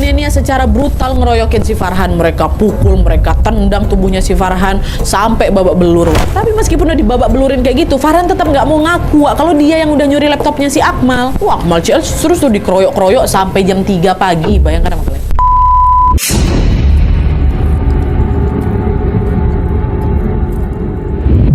keluarganya nih secara brutal ngeroyokin si Farhan. Mereka pukul, mereka tendang tubuhnya si Farhan sampai babak belur. Tapi meskipun udah dibabak belurin kayak gitu, Farhan tetap nggak mau ngaku kalau dia yang udah nyuri laptopnya si Akmal. Wah, Akmal CS terus tuh dikeroyok-keroyok sampai jam 3 pagi. Bayangkan sama kalian.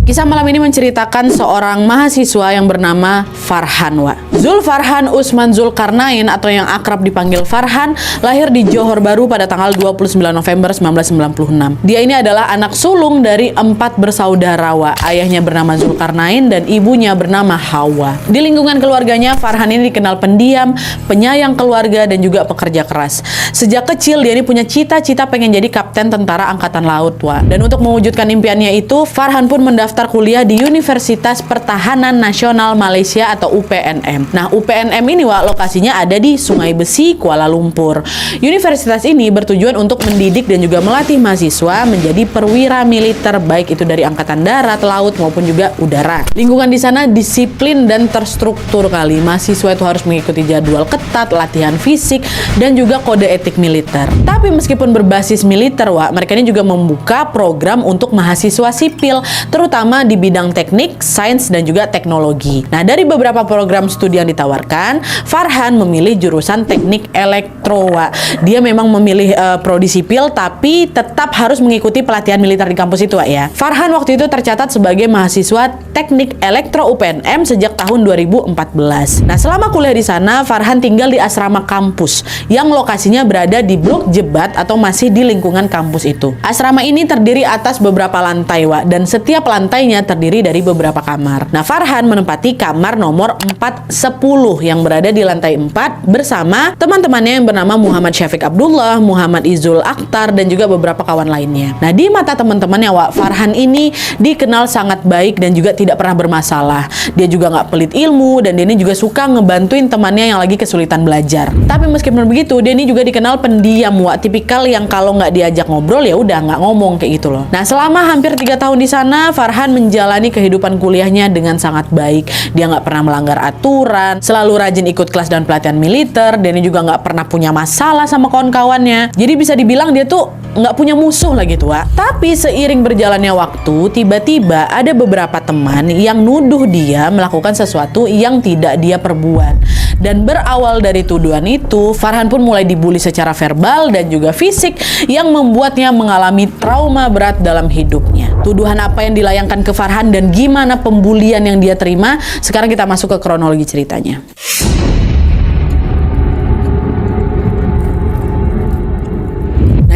Kisah malam ini menceritakan seorang mahasiswa yang bernama Farhan, Wak. Zulfarhan Usman Zulkarnain atau yang akrab dipanggil Farhan lahir di Johor Baru pada tanggal 29 November 1996. Dia ini adalah anak sulung dari 4 bersaudara, Wak. Ayahnya bernama Zulkarnain dan ibunya bernama Hawa. Di lingkungan keluarganya, Farhan ini dikenal pendiam, penyayang keluarga, dan juga pekerja keras. Sejak kecil dia ini punya cita-cita pengen jadi kapten tentara angkatan laut, Wak. Dan untuk mewujudkan impiannya itu, Farhan pun mendaftar kuliah di Universitas Pertahanan Nasional Malaysia atau UPNM. Nah, UPNM ini, Wak, lokasinya ada di Sungai Besi, Kuala Lumpur. Universitas ini bertujuan untuk mendidik dan juga melatih mahasiswa menjadi perwira militer, baik itu dari angkatan darat, laut, maupun juga udara. Lingkungan di sana disiplin dan terstruktur kali. Mahasiswa itu harus mengikuti jadwal ketat, latihan fisik, dan juga kode etik militer. Tapi meskipun berbasis militer, Wak, mereka ini juga membuka program untuk mahasiswa sipil, terutama di bidang teknik, sains, dan juga teknologi. Nah, dari beberapa program studi yang ditawarkan, Farhan memilih jurusan teknik elektro, Wak. Dia memang memilih prodi sipil, tapi tetap harus mengikuti pelatihan militer di kampus itu, Wak, ya. Farhan waktu itu tercatat sebagai mahasiswa teknik elektro UPNM sejak tahun 2014. Nah, selama kuliah di sana, Farhan tinggal di asrama kampus yang lokasinya berada di Blok Jebat atau masih di lingkungan kampus itu. Asrama ini terdiri atas beberapa lantai, Wak, dan setiap lantainya terdiri dari beberapa kamar. Nah, Farhan menempati kamar nomor 410 yang berada di lantai 4 bersama teman-temannya yang bernama Muhammad Syafiq Abdullah, Muhammad Izul Akhtar, dan juga beberapa kawan lainnya. Nah, di mata teman-temannya, Wak, Farhan ini dikenal sangat baik dan juga tidak pernah bermasalah. Dia juga nggak pelit ilmu dan dia ini juga suka ngebantuin temannya yang lagi kesulitan belajar. Tapi meskipun begitu, dia ini juga dikenal pendiam, Wak, tipikal yang kalau nggak diajak ngobrol ya udah nggak ngomong kayak gitu loh. Nah, selama hampir 3 tahun di sana, Farhan menjalani kehidupan kuliahnya dengan sangat baik. Dia nggak pernah melanggar aturan, selalu rajin ikut kelas dan pelatihan militer, dan dia juga nggak pernah punya masalah sama kawan-kawannya. Jadi bisa dibilang dia tuh nggak punya musuh lah gitu, Wak. Tapi seiring berjalannya waktu, tiba-tiba ada beberapa teman yang nuduh dia melakukan sesuatu yang tidak dia perbuat. Dan berawal dari tuduhan itu, Farhan pun mulai dibully secara verbal dan juga fisik yang membuatnya mengalami trauma berat dalam hidupnya. Tuduhan apa yang dilayangkan ke Farhan dan gimana pembulian yang dia terima? Sekarang kita masuk ke kronologi ceritanya.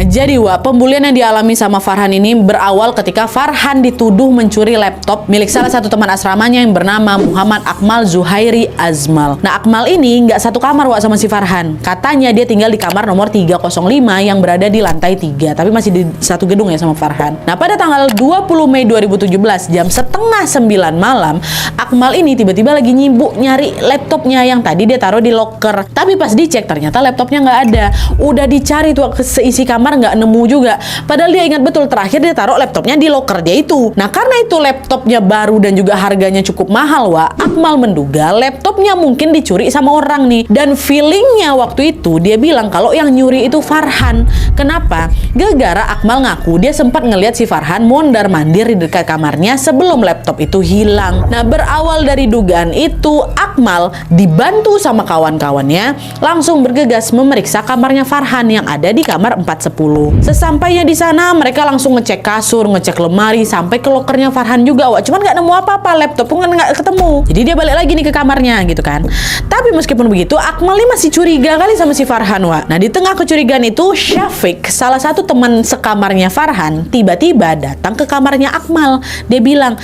Jadi, Wak, pembulian yang dialami sama Farhan ini berawal ketika Farhan dituduh mencuri laptop milik salah satu teman asramanya yang bernama Muhammad Akmal Zuhairi Azmal. Nah, Akmal ini nggak satu kamar, Wak, sama si Farhan. Katanya dia tinggal di kamar nomor 305 yang berada di lantai 3, tapi masih di satu gedung ya sama Farhan. Nah, pada tanggal 20 Mei 2017 jam setengah 9 malam, Akmal ini tiba-tiba lagi nyibuk nyari laptopnya yang tadi dia taruh di loker. Tapi pas dicek ternyata laptopnya nggak ada. Udah dicari tuh seisi kamar nggak nemu juga. Padahal dia ingat betul terakhir dia taruh laptopnya di loker dia itu. Nah, karena itu laptopnya baru dan juga harganya cukup mahal, Wak, Akmal menduga laptopnya mungkin dicuri sama orang nih. Dan feelingnya waktu itu dia bilang kalau yang nyuri itu Farhan. Kenapa? Gara-gara Akmal ngaku dia sempat ngelihat si Farhan mondar-mandir di dekat kamarnya sebelum laptop itu hilang. Nah, berawal dari dugaan itu, Akmal dibantu sama kawan-kawannya langsung bergegas memeriksa kamarnya Farhan yang ada di kamar 410. Sesampainya di sana, mereka langsung ngecek kasur, ngecek lemari, sampai ke lokernya Farhan juga, Wak. Cuman nggak nemu apa-apa, laptop pun nggak ketemu. Jadi dia balik lagi nih ke kamarnya, gitu kan. Tapi meskipun begitu, Akmal ini masih curiga kali sama si Farhan, Wak. Nah, di tengah kecurigaan itu, Syafiq, salah satu teman sekamarnya Farhan, tiba-tiba datang ke kamarnya Akmal. Dia bilang,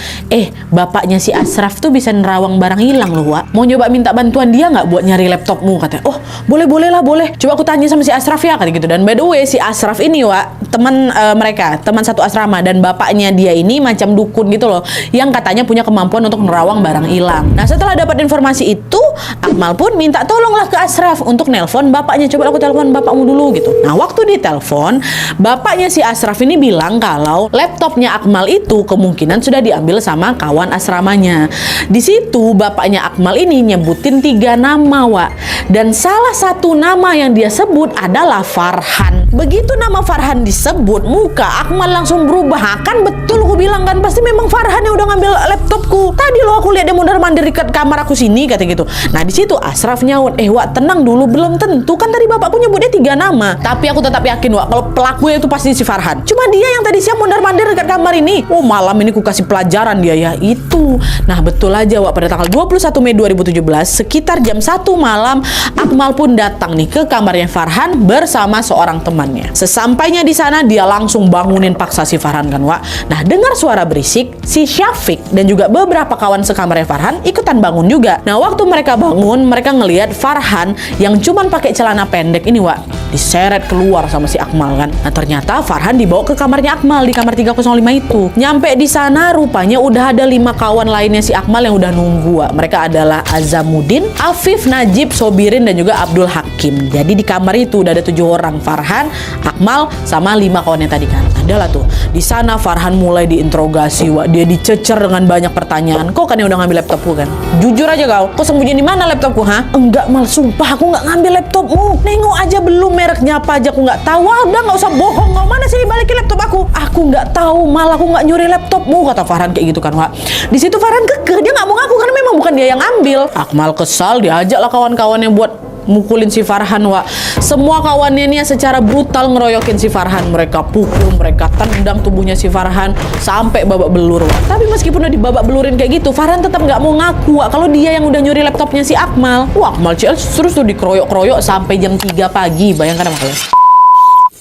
bapaknya si Ashraf tuh bisa nerawang barang hilang loh, Wak. Mau nyoba minta bantuan dia nggak buat nyari laptopmu, katanya. Oh, boleh lah, boleh. Coba aku tanya sama si Ashraf ya, kata gitu. Dan by the way, si Ashraf Asraf ini Wak, teman mereka, teman satu asrama, dan bapaknya dia ini macam dukun gitu loh, yang katanya punya kemampuan untuk nerawang barang hilang. Nah setelah dapat informasi itu, Akmal pun minta tolonglah ke Asraf untuk nelpon bapaknya. Coba aku telepon bapakmu dulu gitu. Nah waktu ditelepon, bapaknya si Asraf ini bilang kalau laptopnya Akmal itu kemungkinan sudah diambil sama kawan asramanya. Di situ bapaknya Akmal ini nyebutin 3 nama Wak, dan salah satu nama yang dia sebut adalah Farhan. Begitu nama Farhan disebut, muka Akmal langsung berubah. Kan betul aku bilang kan, pasti memang Farhan yang udah ngambil laptopku. Tadi lo aku lihat dia mondar-mandir dekat kamar aku sini, kata gitu. Nah di situ Asraf nyaut, Wak tenang dulu, belum tentu kan tadi bapakku nyebutnya 3 nama. Tapi aku tetap yakin Wak, kalau pelakunya itu pasti si Farhan. Cuma dia yang tadi siang mondar-mandir dekat kamar ini. Oh malam ini ku kasih pelajaran dia ya, itu. Nah betul aja Wak, pada tanggal 21 Mei 2017 sekitar jam 1 malam, Akmal pun datang nih ke kamarnya Farhan bersama seorang temannya. Sesampainya di sana dia langsung bangunin paksa si Farhan kan Wak. Nah dengar suara berisik, si Syafiq dan juga beberapa kawan sekamarnya Farhan ikutan bangun juga. Nah waktu mereka bangun, mereka ngelihat Farhan yang cuman pakai celana pendek ini Wak, diseret keluar sama si Akmal kan. Nah ternyata Farhan dibawa ke kamarnya Akmal di kamar 305 itu. Nyampe di sana rupanya udah ada 5 kawan lainnya si Akmal yang udah nunggu Wak. Mereka adalah Azamuddin, Afif, Najib, Sobirin dan juga Abdul Hakim. Jadi di kamar itu udah ada 7 orang, Farhan, Akmal sama 5 kawannya tadi kan. Adalah tuh. Di sana Farhan mulai diinterogasi Wak. Dia dicecer dengan banyak pertanyaan. Kok kan yang udah ngambil laptopku kan? Jujur aja kau sembunyi di mana laptopku ha? Enggak Mal, sumpah aku nggak ngambil laptopmu. Nengok aja belum mereknya apa aja aku nggak tahu. Wah, udah nggak usah bohong. Kau mana sih balikin laptop aku? Aku nggak tahu Mal, aku nggak nyuri laptopmu, kata Farhan kayak gitu kan Wak. Di situ Farhan kekeh, dia nggak mau ngaku karena memang bukan dia yang ambil. Akmal kesal, diajaklah kawan-kawannya buat mukulin si Farhan Wak. Semua kawannya nih secara brutal ngeroyokin si Farhan. Mereka pukul, mereka tendang tubuhnya si Farhan sampai babak belur Wak. Tapi meskipun udah dibabak belurin kayak gitu, Farhan tetap nggak mau ngaku Wak, kalau dia yang udah nyuri laptopnya si Akmal. Wah, Akmal CS terus tuh dikeroyok-keroyok sampai jam 3 pagi. Bayangkan sama kalian.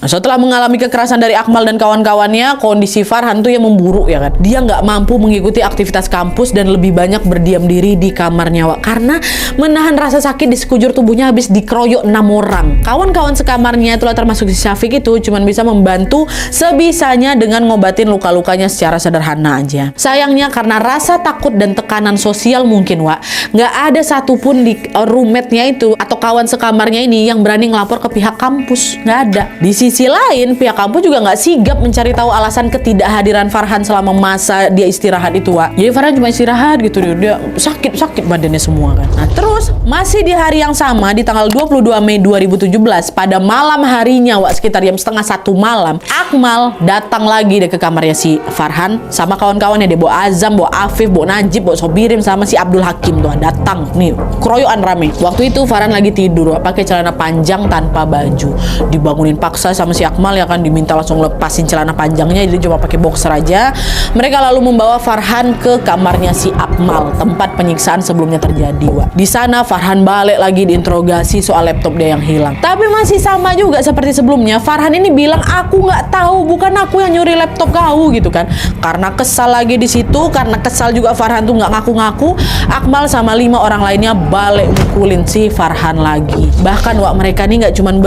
Nah, setelah mengalami kekerasan dari Akmal dan kawan-kawannya, kondisi Farhan tuh yang memburuk ya kan. Dia nggak mampu mengikuti aktivitas kampus dan lebih banyak berdiam diri di kamarnya Wak, karena menahan rasa sakit di sekujur tubuhnya habis dikeroyok 6 orang. Kawan-kawan sekamarnya itulah termasuk si Syafiq itu cuman bisa membantu sebisanya dengan ngobatin luka-lukanya secara sederhana aja. Sayangnya karena rasa takut dan tekanan sosial mungkin Wak, nggak ada satupun di roommate-nya itu atau kawan sekamarnya ini yang berani ngelapor ke pihak kampus. Nggak ada. Di sisi lain, pihak kampus juga nggak sigap mencari tahu alasan ketidakhadiran Farhan selama masa dia istirahat itu Wak. Jadi Farhan cuma istirahat gitu, dia sakit badannya semua kan. Nah terus masih di hari yang sama, di tanggal 22 Mei 2017 pada malam harinya Wak, sekitar jam setengah 1 malam, Akmal datang lagi deh ke kamarnya si Farhan sama kawan-kawannya. Dia bawa Azam, bawa Afif, bawa Najib, bawa Sobirin sama si Abdul Hakim tuh datang nih, keroyokan rame. Waktu itu Farhan lagi tidur Wak, pakai celana panjang tanpa baju. Dibangunin paksa sama si Akmal ya kan, diminta langsung lepasin celana panjangnya, jadi cuma pakai boxer aja. Mereka lalu membawa Farhan ke kamarnya si Akmal, tempat penyiksaan sebelumnya terjadi Wak. Di sana Farhan balik lagi diinterogasi soal laptop dia yang hilang. Tapi masih sama juga seperti sebelumnya, Farhan ini bilang aku nggak tahu, bukan aku yang nyuri laptop kau gitu kan. Karena kesal lagi di situ, karena kesal juga Farhan tuh nggak ngaku-ngaku, Akmal sama 5 orang lainnya balik mukulin si Farhan lagi. Bahkan Wak, mereka ini nggak cuman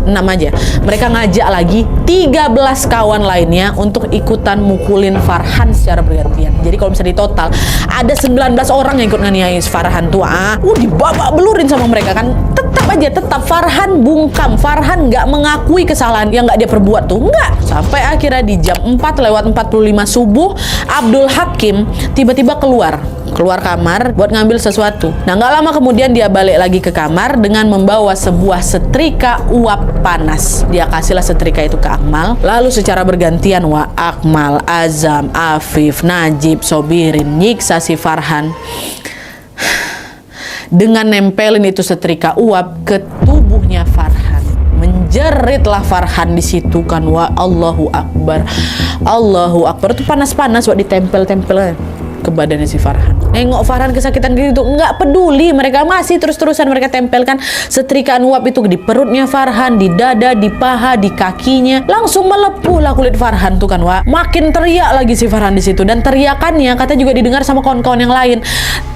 6 aja, mereka ngajak lagi 13 kawan lainnya untuk ikutan mukulin Farhan secara bergantian. Jadi kalau misalnya di total ada 19 orang yang ikut nganiaya Farhan tuh. Dibabak belurin sama mereka kan. Tetap Farhan bungkam. Farhan nggak mengakui kesalahan yang nggak dia perbuat tuh, nggak. Sampai akhirnya di jam 4:45 subuh, Abdul Hakim tiba-tiba keluar kamar buat ngambil sesuatu. Nah nggak lama kemudian dia balik lagi ke kamar dengan membawa sebuah setrika uap panas. Dia kasihlah setrika itu ke Akmal. Lalu secara bergantian Wak, Akmal, Azam, Afif, Najib, Sobirin nyiksa si Farhan dengan nempelin itu setrika uap ke tubuhnya Farhan. Menjeritlah Farhan di situ kan Wak. Allahu Akbar. Allahu Akbar. Itu panas-panas Wak, ditempel-tempel. ke badannya si Farhan. Nengok Farhan kesakitan gitu, nggak peduli, mereka masih terus-terusan mereka tempelkan setrikaan uap itu di perutnya Farhan, di dada, di paha, di kakinya. Langsung melepuh lah kulit Farhan tuh kan, Wak. Makin teriak lagi si Farhan di situ, dan teriakannya katanya juga didengar sama kawan-kawan yang lain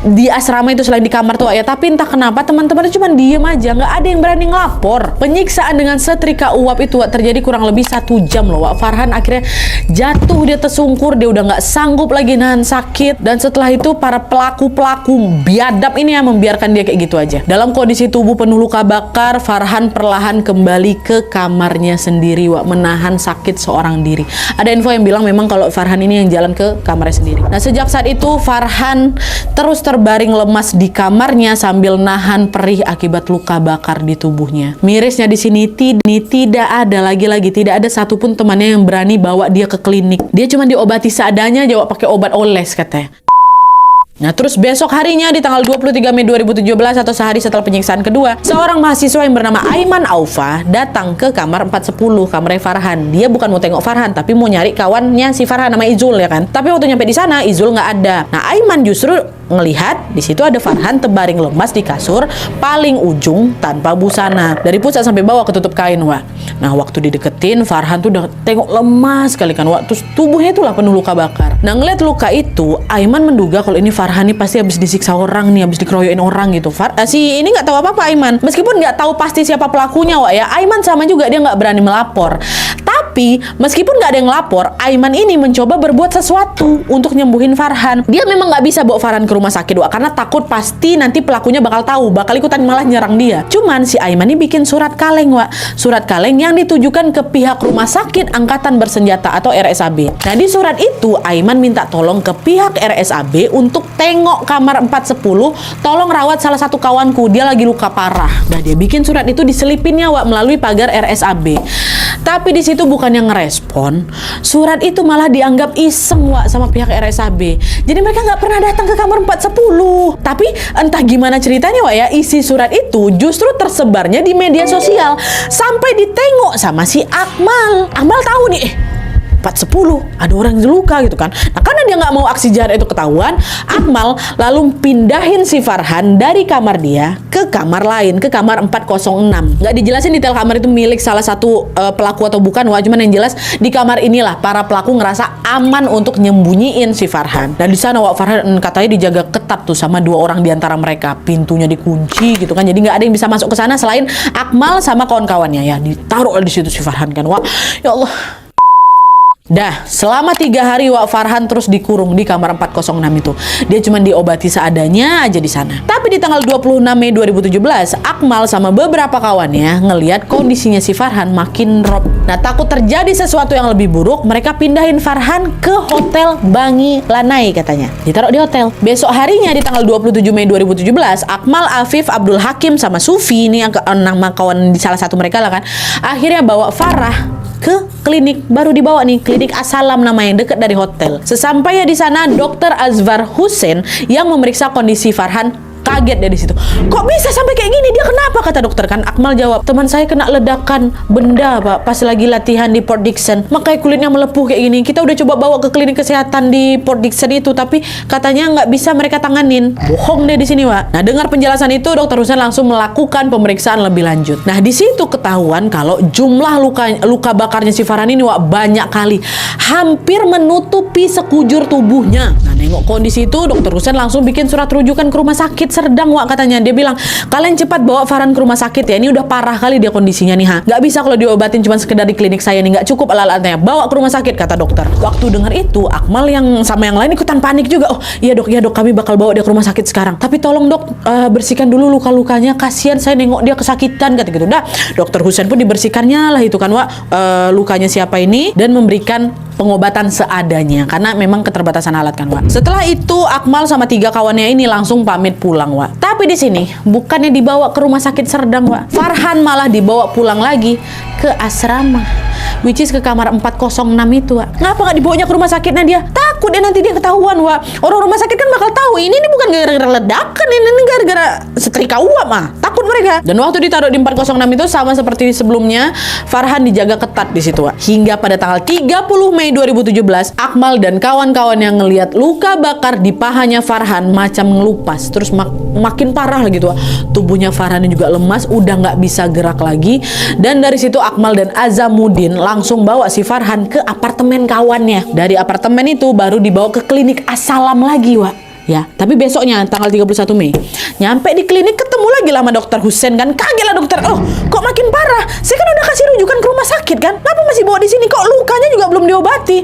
di asrama itu selain di kamar tuh, Wak, ya. Tapi entah kenapa teman-teman itu cuma diem aja, nggak ada yang berani ngelapor. Penyiksaan dengan setrika uap itu, Wak, terjadi kurang lebih 1 jam loh, Wak. Farhan akhirnya jatuh, dia tersungkur, dia udah nggak sanggup lagi nahan sakit. Dan setelah itu para pelaku biadab ini yang membiarkan dia kayak gitu aja. Dalam kondisi tubuh penuh luka bakar, Farhan perlahan kembali ke kamarnya sendiri, Wak, menahan sakit seorang diri. Ada info yang bilang memang kalau Farhan ini yang jalan ke kamarnya sendiri. Nah, sejak saat itu Farhan terus terbaring lemas di kamarnya sambil nahan perih akibat luka bakar di tubuhnya. Mirisnya di sini tidak ada satupun temannya yang berani bawa dia ke klinik. Dia cuma diobati seadanya, jawab pakai obat oles katanya. Nah, terus besok harinya di tanggal 23 Mei 2017 atau sehari setelah penyiksaan kedua, seorang mahasiswa yang bernama Aiman Aufa datang ke kamar 410, kamarnya Farhan. Dia bukan mau tengok Farhan, tapi mau nyari kawannya si Farhan nama Izul, ya kan. Tapi waktu nyampe di sana Izul nggak ada. Nah, Aiman justru ngelihat di situ ada Farhan terbaring lemas di kasur paling ujung tanpa busana, dari pusat sampai bawah ketutup kain, Wak. Nah, waktu dideketin Farhan tuh udah tengok lemas sekali kan, Wak. Terus tubuhnya itulah penuh luka bakar. Nah, ngeliat luka itu, Aiman menduga kalau ini Farhan ini pasti habis disiksa orang nih, habis dikeroyokin orang gitu. Si ini nggak tahu apa-apa Aiman. Meskipun nggak tahu pasti siapa pelakunya, Wak, ya. Aiman sama juga, dia nggak berani melapor. Tapi meskipun nggak ada yang lapor, Aiman ini mencoba berbuat sesuatu untuk nyembuhin Farhan. Dia memang nggak bisa bawa Farhan ke rumah sakit, Wak, karena takut pasti nanti pelakunya bakal tahu, bakal ikutan malah nyerang dia. Cuman si Aiman ini bikin surat kaleng, Wak. Surat kaleng yang ditujukan ke pihak rumah sakit angkatan bersenjata atau RSAB. Nah, di surat itu Aiman minta tolong ke pihak RSAB untuk tengok kamar 410, tolong rawat salah satu kawanku, dia lagi luka parah. Nah, dia bikin surat itu diselipinnya, Wak, melalui pagar RSAB. Tapi di situ bukan yang ngerespon, surat itu malah dianggap iseng, Wak, sama pihak RSAB. Jadi mereka nggak pernah datang ke kamar 410. Tapi entah gimana ceritanya, Wak, ya, isi surat itu justru tersebarnya di media sosial sampai ditengok sama si Akmal. Akmal tahu nih, 410 ada orang yang luka gitu kan. Nah, karena dia nggak mau aksi jahat itu ketahuan, Akmal lalu pindahin si Farhan dari kamar dia ke kamar lain, ke kamar 406. Nggak dijelasin detail kamar itu milik salah satu pelaku atau bukan, Wah. Cuman yang jelas di kamar inilah para pelaku ngerasa aman untuk nyembunyiin si Farhan. Dan di sana, Wak, Farhan katanya dijaga ketat tuh sama 2 orang di antara mereka. Pintunya dikunci gitu kan. Jadi nggak ada yang bisa masuk ke sana selain Akmal sama kawan-kawannya, ya. Ditaruh di situ si Farhan kan, Wak. Ya Allah. Dah, selama 3 hari, Wak, Farhan terus dikurung di kamar 406 itu. Dia cuma diobati seadanya aja di sana. Tapi di tanggal 26 Mei 2017, Akmal sama beberapa kawannya ngelihat kondisinya si Farhan makin drop. Nah, takut terjadi sesuatu yang lebih buruk, mereka pindahin Farhan ke Hotel Bangi Lanai katanya. Ditaruh di hotel. Besok harinya di tanggal 27 Mei 2017, Akmal, Afif, Abdul Hakim sama Sufi, ini yang nama kawan di salah satu mereka lah kan, akhirnya bawa Farah ke klinik. Baru dibawa nih, klinik Asalam namanya, dekat dari hotel. Sesampainya di sana, Dr. Azwar Hussein yang memeriksa kondisi Farhan kaget dari situ. Kok bisa sampai kayak gini? Dia kenapa? Kata dokter kan. Akmal jawab, teman saya kena ledakan benda, Pak, pas lagi latihan di Port Dickson. Makanya kulitnya melepuh kayak gini. Kita udah coba bawa ke klinik kesehatan di Port Dickson itu, tapi katanya nggak bisa mereka tanganin. Bohong deh di sini, Pak. Nah, dengar penjelasan itu, Dokter Hussein langsung melakukan pemeriksaan lebih lanjut. Nah, di situ ketahuan kalau jumlah luka bakarnya si Farhan ini, Wak, banyak kali. Hampir menutupi sekujur tubuhnya. Nah, nengok kondisi itu, Dokter Hussein langsung bikin surat rujukan ke rumah sakit Serdang, Wak, katanya. Dia bilang, kalian cepat bawa Farhan ke rumah sakit ya, ini udah parah kali dia kondisinya nih, ha. Nggak bisa kalau diobatin cuma sekedar di klinik saya nih, nggak cukup alat-alatnya, bawa ke rumah sakit, kata dokter. Waktu dengar itu, Akmal yang sama yang lain ikutan panik juga. Oh iya dok, kami bakal bawa dia ke rumah sakit sekarang. Tapi tolong dok, bersihkan dulu luka-lukanya, kasihan saya nengok dia kesakitan, kata gitu. Nah, Dokter Hussein pun dibersihkannya lah itu kan, Wak, lukanya siapa ini, dan memberikan pengobatan seadanya karena memang keterbatasan alat kan, Wak. Setelah itu Akmal sama 3 kawannya ini langsung pamit pulang, Wak. Tapi di sini bukannya dibawa ke rumah sakit Serdang, Wak. Farhan malah dibawa pulang lagi ke asrama. which is ke kamar 406 itu, Wak. Ngapa nggak dibawanya ke rumah sakit Nadia? Takut dia nanti dia ketahuan, Wak. Orang rumah sakit kan bakal tahu ini bukan gara-gara ledakan, ini gara-gara setrika uap mah. Takut mereka. Dan waktu ditaruh di 406 itu sama seperti sebelumnya, Farhan dijaga ketat di situ, Wak. Hingga pada tanggal 30 Mei 2017, Akmal dan kawan-kawan yang ngelihat luka bakar di pahanya Farhan macam ngelupas, terus makin parah lagi tuh, Wak. Tubuhnya Farhan juga lemas, udah nggak bisa gerak lagi. Dan dari situ Akmal dan Azamuddin langsung bawa si Farhan ke apartemen kawannya. Dari apartemen itu baru dibawa ke klinik As-Salam lagi, Wak. Ya, tapi besoknya tanggal 31 Mei nyampe di klinik ketemu lagi lah sama dokter Husein kan. Kaget lah dokter, oh kok makin parah, saya kan udah kasih rujukan ke rumah sakit kan, kenapa masih bawa di sini, kok lukanya juga belum diobati.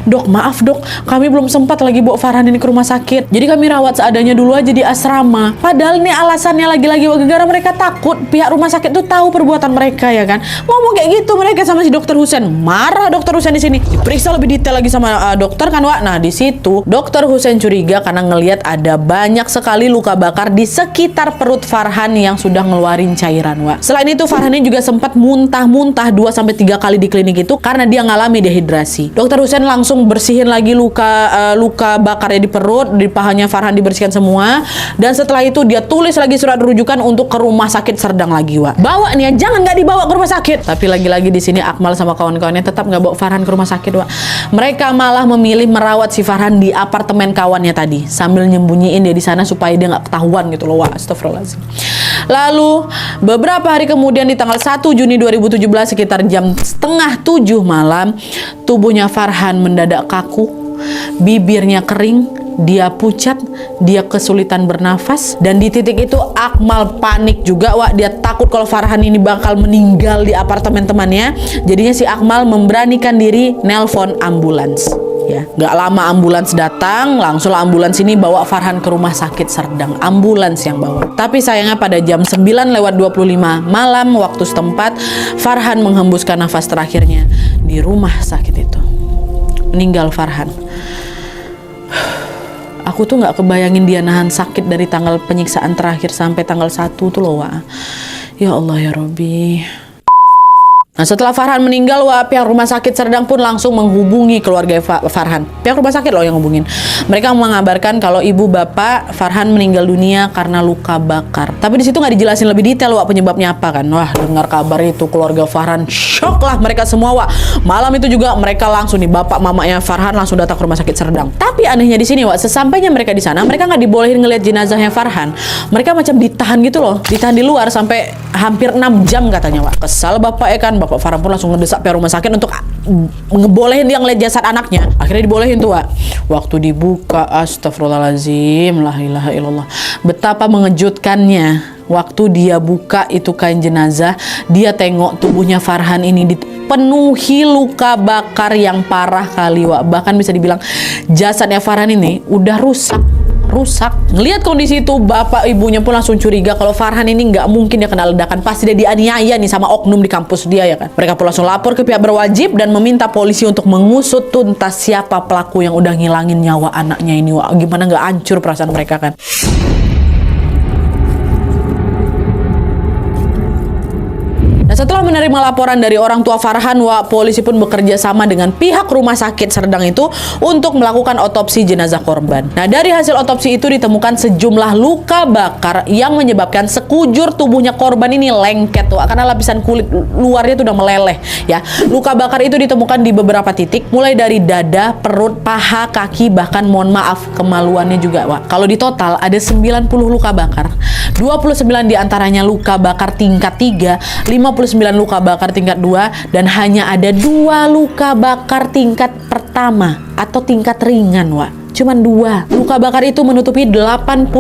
Dok, maaf dok, kami belum sempat lagi bawa Farhan ini ke rumah sakit, jadi kami rawat seadanya dulu aja di asrama. Padahal ini alasannya lagi-lagi gara-gara mereka takut pihak rumah sakit tuh tahu perbuatan mereka, ya kan. Ngomong kayak gitu mereka sama si dokter Husein. Marah dokter Husein di sini, diperiksa lebih detail lagi sama dokter kan, Wak. Nah di situ dokter Husein curiga karena lihat ada banyak sekali luka bakar di sekitar perut Farhan yang sudah ngeluarin cairan, Wak. Selain itu Farhan ini juga sempat muntah-muntah 2-3 kali di klinik itu karena dia ngalami dehidrasi. Dokter Husein langsung bersihin lagi luka bakarnya di perut, di pahanya Farhan dibersihkan semua. Dan setelah itu dia tulis lagi surat rujukan untuk ke rumah sakit Serdang lagi, Wak. Bawa nih ya, jangan nggak dibawa ke rumah sakit. Tapi lagi-lagi di sini Akmal sama kawan-kawannya tetap nggak bawa Farhan ke rumah sakit, Wak. Mereka malah memilih merawat si Farhan di apartemen kawannya tadi, sambil nyembunyiin dia di sana supaya dia nggak ketahuan gitu loh, Wak. Astagfirullahaladzim. Lalu beberapa hari kemudian di tanggal 1 Juni 2017 sekitar jam 6:30 malam, tubuhnya Farhan mendadak kaku, bibirnya kering, dia pucat, dia kesulitan bernafas. Dan di titik itu Akmal panik juga, Wak. Dia takut kalau Farhan ini bakal meninggal di apartemen temannya. Jadinya si Akmal memberanikan diri nelpon ambulans. Ya, nggak lama ambulans datang, langsung ambulans ini bawa Farhan ke rumah sakit Serdang. Ambulans yang bawa. Tapi sayangnya pada jam 9:25 malam waktu setempat, Farhan menghembuskan nafas terakhirnya di rumah sakit itu. Meninggal Farhan. Aku tuh nggak kebayangin dia nahan sakit dari tanggal penyiksaan terakhir sampai tanggal 1 tuh loh, Wak. Ya Allah ya Robbi. Nah setelah Farhan meninggal, Wak, pihak rumah sakit Serdang pun langsung menghubungi keluarga Farhan. Pihak rumah sakit loh yang hubungin. Mereka mengabarkan kalau ibu bapak Farhan meninggal dunia karena luka bakar. Tapi di situ nggak dijelasin lebih detail, Wak, penyebabnya apa kan. Wah, dengar kabar itu keluarga Farhan shock lah mereka semua, Wak. Malam itu juga mereka langsung nih, bapak mamanya Farhan langsung datang ke rumah sakit Serdang. Tapi anehnya di sini, Wak, sesampainya mereka di sana, mereka nggak dibolehin ngelihat jenazahnya Farhan. Mereka macam ditahan gitu loh, ditahan di luar sampai hampir 6 jam katanya, Wak. Kesal bapak ya kan. Bapak Farhan pun langsung ngedesak pihak rumah sakit untuk ngebolehin dia ngeliat jasad anaknya. Akhirnya dibolehin tuh, Wak. Waktu dibuka, astagfirullahaladzim, la ilaha illallah. Betapa mengejutkannya. Waktu dia buka itu kain jenazah, dia tengok tubuhnya Farhan ini dipenuhi luka bakar yang parah kali, Wak. Bahkan bisa dibilang jasadnya Farhan ini udah rusak. Ngelihat kondisi itu, bapak ibunya pun langsung curiga kalau Farhan ini nggak mungkin dia kena ledakan, pasti dia dianiaya nih sama oknum di kampus dia, ya kan. Mereka pun langsung lapor ke pihak berwajib dan meminta polisi untuk mengusut tuntas siapa pelaku yang udah ngilangin nyawa anaknya ini, Wak. Gimana nggak hancur perasaan mereka kan. Nah, setelah menerima laporan dari orang tua Farhan, Wak, polisi pun bekerja sama dengan pihak rumah sakit Serdang itu untuk melakukan otopsi jenazah korban. Nah, dari hasil otopsi itu ditemukan sejumlah luka bakar yang menyebabkan sekujur tubuhnya korban ini lengket, Wak, karena lapisan kulit luarnya itu udah meleleh, ya. Luka bakar itu ditemukan di beberapa titik, mulai dari dada, perut, paha, kaki, bahkan mohon maaf kemaluannya juga, Wak. Kalau di total ada 90 luka bakar. 29 diantaranya luka bakar tingkat 3, 59 luka bakar tingkat 2, dan hanya ada 2 luka bakar tingkat pertama atau tingkat ringan, Wak. Cuman 2. Luka bakar itu menutupi 80%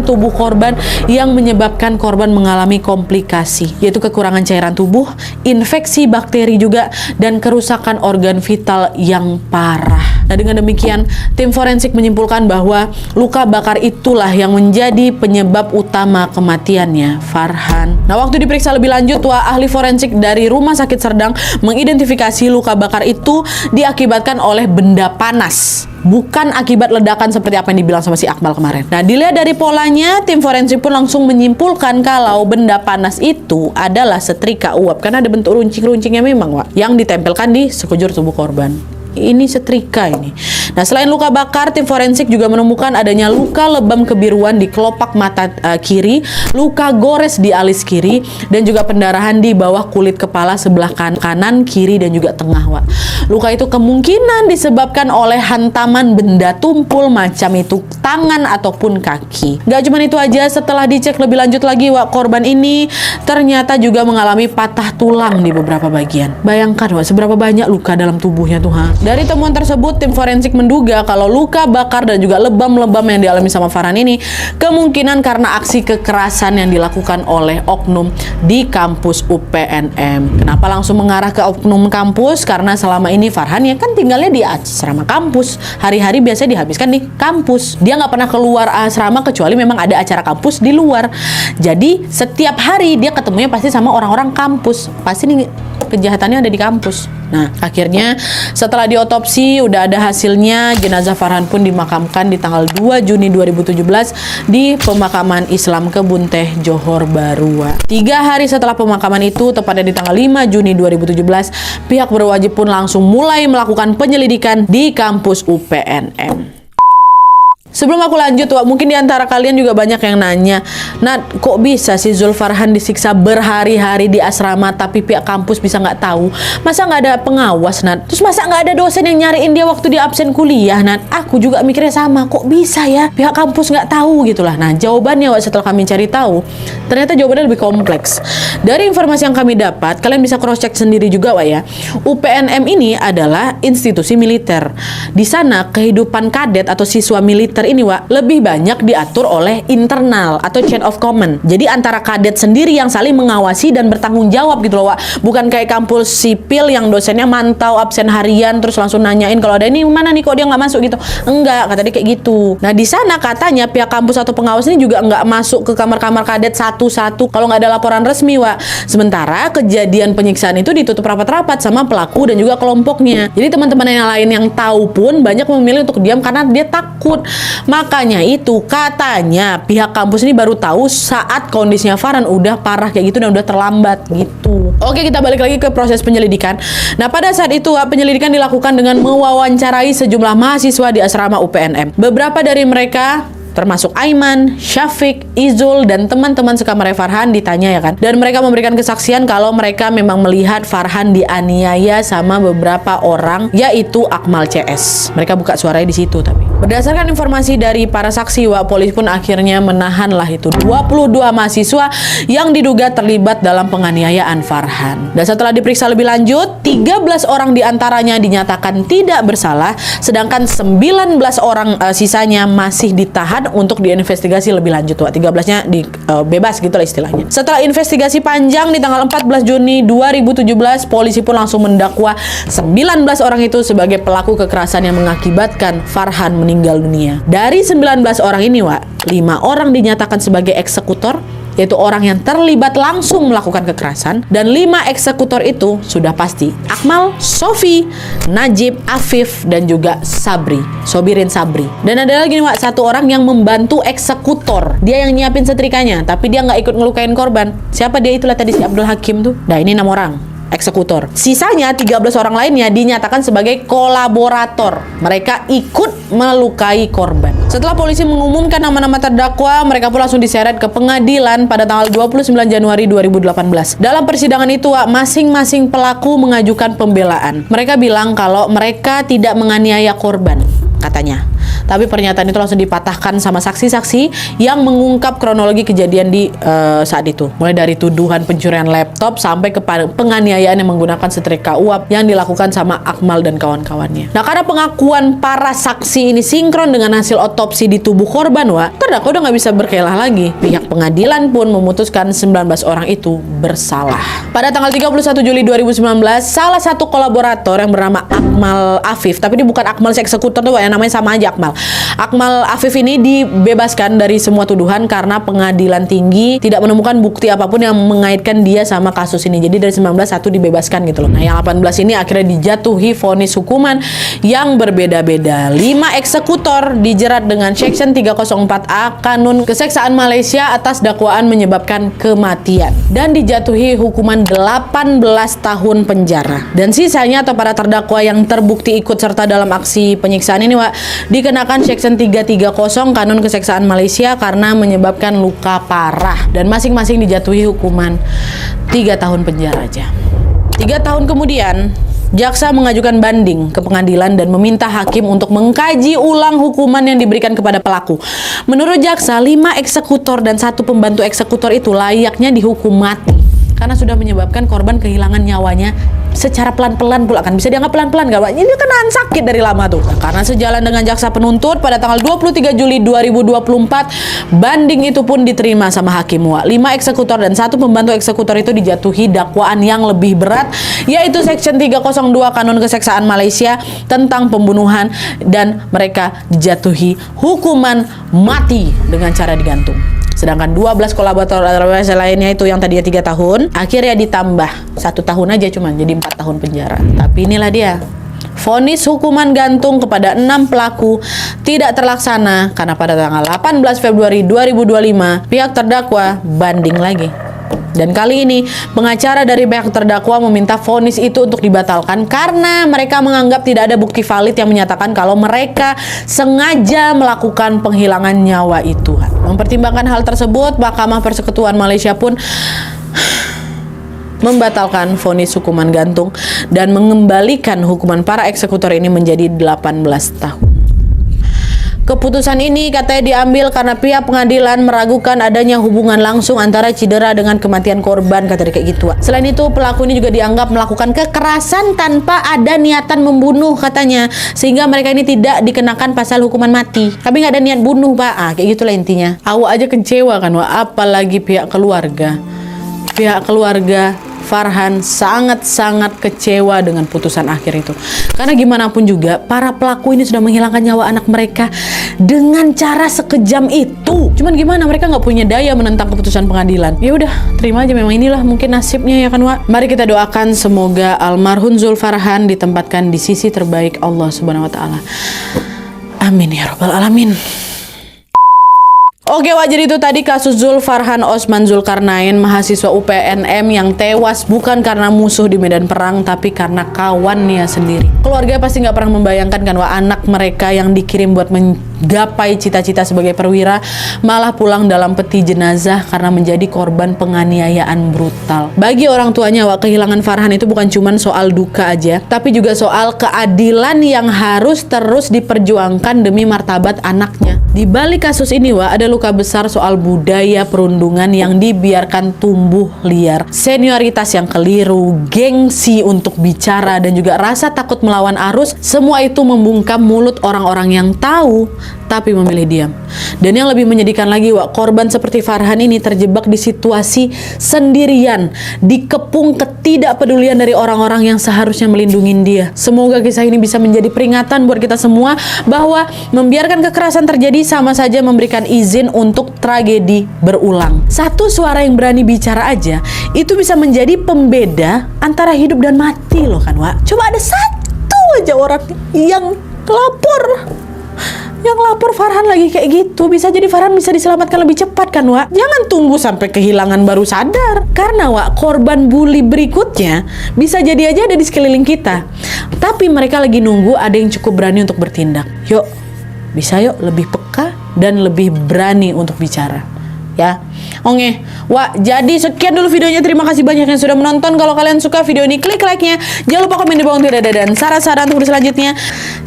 tubuh korban yang menyebabkan korban mengalami komplikasi, yaitu kekurangan cairan tubuh, infeksi bakteri juga, dan kerusakan organ vital yang parah. Nah, dengan demikian, tim forensik menyimpulkan bahwa luka bakar itulah yang menjadi penyebab utama kematiannya Farhan. Nah, waktu diperiksa lebih lanjut, Wak, ahli forensik dari Rumah Sakit Serdang mengidentifikasi luka bakar itu diakibatkan oleh benda panas. bukan akibat ledakan seperti apa yang dibilang sama si Akmal kemarin. Nah, dilihat dari polanya, tim forensik pun langsung menyimpulkan kalau benda panas itu adalah setrika uap karena ada bentuk runcing-runcingnya memang, Wak, yang ditempelkan di sekujur tubuh korban. Ini setrika ini. Nah, selain luka bakar, tim forensik juga menemukan adanya luka lebam kebiruan di kelopak mata kiri, luka gores di alis kiri, dan juga pendarahan di bawah kulit kepala sebelah kanan, kiri, dan juga tengah, Wak. Luka itu kemungkinan disebabkan oleh hantaman benda tumpul macam itu tangan ataupun kaki. Gak cuma itu aja, setelah dicek lebih lanjut lagi, Wak, korban ini ternyata juga mengalami patah tulang di beberapa bagian. Bayangkan, Wak, seberapa banyak luka dalam tubuhnya tuh, ha? Dari temuan tersebut, tim forensik menduga kalau luka bakar dan juga lebam-lebam yang dialami sama Farhan ini kemungkinan karena aksi kekerasan yang dilakukan oleh oknum di kampus UPNM. Kenapa langsung mengarah ke oknum kampus? Karena selama ini Farhan ya kan tinggalnya di asrama kampus. Hari-hari biasanya dihabiskan di kampus. Dia nggak pernah keluar asrama kecuali memang ada acara kampus di luar. Jadi setiap hari dia ketemunya pasti sama orang-orang kampus. Pasti nih kejahatannya ada di kampus. Nah, akhirnya setelah diotopsi udah ada hasilnya, jenazah Farhan pun dimakamkan di tanggal 2 Juni 2017 di pemakaman Islam Kebun Teh Johor Bahru. 3 hari setelah pemakaman itu, tepatnya di tanggal 5 Juni 2017, pihak berwajib pun langsung mulai melakukan penyelidikan di kampus UPNM. Sebelum aku lanjut, Wak, mungkin di antara kalian juga banyak yang nanya, Nat, kok bisa sih Zul Farhan disiksa berhari-hari di asrama tapi pihak kampus bisa nggak tahu? Masa nggak ada pengawas, Nat? Terus masa nggak ada dosen yang nyariin dia waktu dia absen kuliah, Nat? Aku juga mikirnya sama, kok bisa ya pihak kampus nggak tahu gitulah. Nah, jawabannya, Wak, setelah kami cari tahu, ternyata jawabannya lebih kompleks. Dari informasi yang kami dapat, kalian bisa cross check sendiri juga, Wak, ya. UPNM ini adalah institusi militer. Di sana kehidupan kadet atau siswa militer ini, Wak, lebih banyak diatur oleh internal atau chain of command. Jadi antara kadet sendiri yang saling mengawasi dan bertanggung jawab gitu loh, Wak. Bukan kayak kampus sipil yang dosennya mantau absen harian terus langsung nanyain kalau ada ini mana nih kok dia nggak masuk gitu. Enggak, kata dia kayak gitu. Nah, di sana katanya pihak kampus atau pengawas ini juga nggak masuk ke kamar-kamar kadet satu-satu kalau nggak ada laporan resmi, Wak. Sementara kejadian penyiksaan itu ditutup rapat-rapat sama pelaku dan juga kelompoknya. Jadi teman-teman yang lain yang tahu pun banyak memilih untuk diam karena dia takut. Makanya itu katanya pihak kampus ini baru tahu saat kondisinya Farhan udah parah kayak gitu dan udah terlambat gitu. Oke, kita balik lagi ke proses penyelidikan. Nah, pada saat itu penyelidikan dilakukan dengan mewawancarai sejumlah mahasiswa di asrama UPNM. Beberapa dari mereka termasuk Aiman, Syafiq, Izul, dan teman-teman sekamar Farhan ditanya ya kan. Dan mereka memberikan kesaksian kalau mereka memang melihat Farhan dianiaya sama beberapa orang, yaitu Akmal CS. Mereka buka suaranya di situ tapi. Berdasarkan informasi dari para saksi, Wak, polisi pun akhirnya menahanlah itu 22 mahasiswa yang diduga terlibat dalam penganiayaan Farhan. Dan setelah diperiksa lebih lanjut, 13 orang diantaranya dinyatakan tidak bersalah, sedangkan 19 orang sisanya masih ditahan untuk diinvestigasi lebih lanjut, Wak. 13-nya bebas gitu lah istilahnya. Setelah investigasi panjang di tanggal 14 Juni 2017, polisi pun langsung mendakwa 19 orang itu sebagai pelaku kekerasan yang mengakibatkan Farhan meninggal dunia. Dari 19 orang ini, Wak, 5 orang dinyatakan sebagai eksekutor, yaitu orang yang terlibat langsung melakukan kekerasan, dan 5 eksekutor itu sudah pasti Akmal, Sofi, Najib, Afif, dan juga Sobirin Sabri. Dan ada lagi nih, Wak, satu orang yang membantu eksekutor. Dia yang nyiapin setrikanya, tapi dia nggak ikut ngelukain korban. Siapa dia? Itulah tadi si Abdul Hakim tuh. Nah, ini 6 orang eksekutor. Sisanya 13 orang lainnya dinyatakan sebagai kolaborator. Mereka ikut melukai korban. Setelah polisi mengumumkan nama-nama terdakwa, mereka pun langsung diseret ke pengadilan pada tanggal 29 Januari 2018. Dalam persidangan itu, Wak, masing-masing pelaku mengajukan pembelaan. Mereka bilang kalau mereka tidak menganiaya korban, katanya. Tapi pernyataan itu langsung dipatahkan sama saksi-saksi yang mengungkap kronologi kejadian di saat itu. Mulai dari tuduhan pencurian laptop sampai ke penganiayaan yang menggunakan setrika uap yang dilakukan sama Akmal dan kawan-kawannya. Nah, karena pengakuan para saksi ini sinkron dengan hasil otopsi di tubuh korban, Wak, terdakwa udah nggak bisa berkelah lagi. Pihak pengadilan pun memutuskan 19 orang itu bersalah. Pada tanggal 31 Juli 2019, salah satu kolaborator yang bernama Akmal Afif, tapi dia bukan Akmal si eksekutor tuh, Wak, yang namanya sama aja Akmal. Akmal Afif ini dibebaskan dari semua tuduhan karena pengadilan tinggi tidak menemukan bukti apapun yang mengaitkan dia sama kasus ini. Jadi dari 19 satu dibebaskan gitu loh. Nah, yang 18 ini akhirnya dijatuhi vonis hukuman yang berbeda-beda. 5 eksekutor dijerat dengan Section 304A Kanun Keseksaan Malaysia atas dakwaan menyebabkan kematian dan dijatuhi hukuman 18 tahun penjara. Dan sisanya atau para terdakwa yang terbukti ikut serta dalam aksi penyiksaan ini dikenakan Section 330 Kanun Keseksaan Malaysia karena menyebabkan luka parah dan masing-masing dijatuhi hukuman 3 tahun penjara aja. 3 tahun kemudian jaksa mengajukan banding ke pengadilan dan meminta hakim untuk mengkaji ulang hukuman yang diberikan kepada pelaku. Menurut jaksa, 5 eksekutor dan 1 pembantu eksekutor itu layaknya dihukum mati karena sudah menyebabkan korban kehilangan nyawanya secara pelan-pelan pula. Kan bisa dianggap pelan-pelan gak, Pak? Ini kan sakit dari lama tuh. Nah, karena sejalan dengan jaksa penuntut pada tanggal 23 Juli 2024, banding itu pun diterima sama hakim. 5 eksekutor dan 1 pembantu eksekutor itu dijatuhi dakwaan yang lebih berat, yaitu Section 302 Kanun Keseksaan Malaysia tentang pembunuhan, dan mereka dijatuhi hukuman mati dengan cara digantung. Sedangkan 12 kolaborator lainnya itu yang tadinya 3 tahun, akhirnya ditambah 1 tahun aja cuman jadi 4 tahun penjara. Tapi inilah dia, vonis hukuman gantung kepada 6 pelaku tidak terlaksana karena pada tanggal 18 Februari 2025 pihak terdakwa banding lagi. Dan kali ini pengacara dari pihak terdakwa meminta vonis itu untuk dibatalkan karena mereka menganggap tidak ada bukti valid yang menyatakan kalau mereka sengaja melakukan penghilangan nyawa itu. Mempertimbangkan hal tersebut, Mahkamah Persekutuan Malaysia pun membatalkan vonis hukuman gantung dan mengembalikan hukuman para eksekutor ini menjadi 18 tahun. Keputusan ini katanya diambil karena pihak pengadilan meragukan adanya hubungan langsung antara cedera dengan kematian korban, kata dia kayak gitu. Selain itu, pelaku ini juga dianggap melakukan kekerasan tanpa ada niatan membunuh katanya, sehingga mereka ini tidak dikenakan pasal hukuman mati. Tapi nggak ada niat bunuh, Pak. Kayak gitulah intinya. Awak aja kecewa kan, apalagi pihak keluarga. Pihak keluarga Farhan sangat-sangat kecewa dengan putusan akhir itu. Karena gimana pun juga, para pelaku ini sudah menghilangkan nyawa anak mereka dengan cara sekejam itu. Cuman gimana, mereka nggak punya daya menentang keputusan pengadilan. Ya udah, terima aja, memang inilah mungkin nasibnya ya kan, Wak. Mari kita doakan semoga almarhum Zul Farhan ditempatkan di sisi terbaik Allah Subhanahu wa taala. Amin ya rabbal alamin. Oke, Wak, jadi itu tadi kasus Zul Farhan Osman Zulkarnain, mahasiswa UPNM yang tewas bukan karena musuh di medan perang, tapi karena kawannya sendiri. Keluarga pasti nggak pernah membayangkan kan, Wak, anak mereka yang dikirim buat menggapai cita-cita sebagai perwira malah pulang dalam peti jenazah karena menjadi korban penganiayaan brutal. Bagi orang tuanya, Wak, kehilangan Farhan itu bukan cuma soal duka aja, tapi juga soal keadilan yang harus terus diperjuangkan demi martabat anaknya. Di balik kasus ini, Wak, ada luka besar soal budaya perundungan yang dibiarkan tumbuh liar, senioritas yang keliru, gengsi untuk bicara, dan juga rasa takut melawan arus. Semua itu membungkam mulut orang-orang yang tahu tapi memilih diam. Dan yang lebih menyedihkan lagi, Wak, korban seperti Farhan ini terjebak di situasi sendirian, dikepung ketidakpedulian dari orang-orang yang seharusnya melindungi dia. Semoga kisah ini bisa menjadi peringatan buat kita semua bahwa membiarkan kekerasan terjadi sama saja memberikan izin untuk tragedi berulang. Satu suara yang berani bicara aja itu bisa menjadi pembeda antara hidup dan mati loh kan, Wak. Coba ada satu aja orang yang lapor Farhan lagi kayak gitu, bisa jadi Farhan bisa diselamatkan lebih cepat kan, Wak. Jangan tunggu sampai kehilangan baru sadar. Karena, Wak, korban bully berikutnya bisa jadi aja ada di sekeliling kita, tapi mereka lagi nunggu ada yang cukup berani untuk bertindak. Yuk, bisa yuk lebih peka dan lebih berani untuk bicara, ya. Oke, Wak, jadi sekian dulu videonya. Terima kasih banyak yang sudah menonton. Kalau kalian suka video ini, klik like-nya. Jangan lupa komen di bawah untuk dan saran-saran untuk video selanjutnya.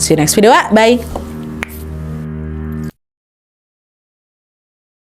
See you next video, Wak. Bye.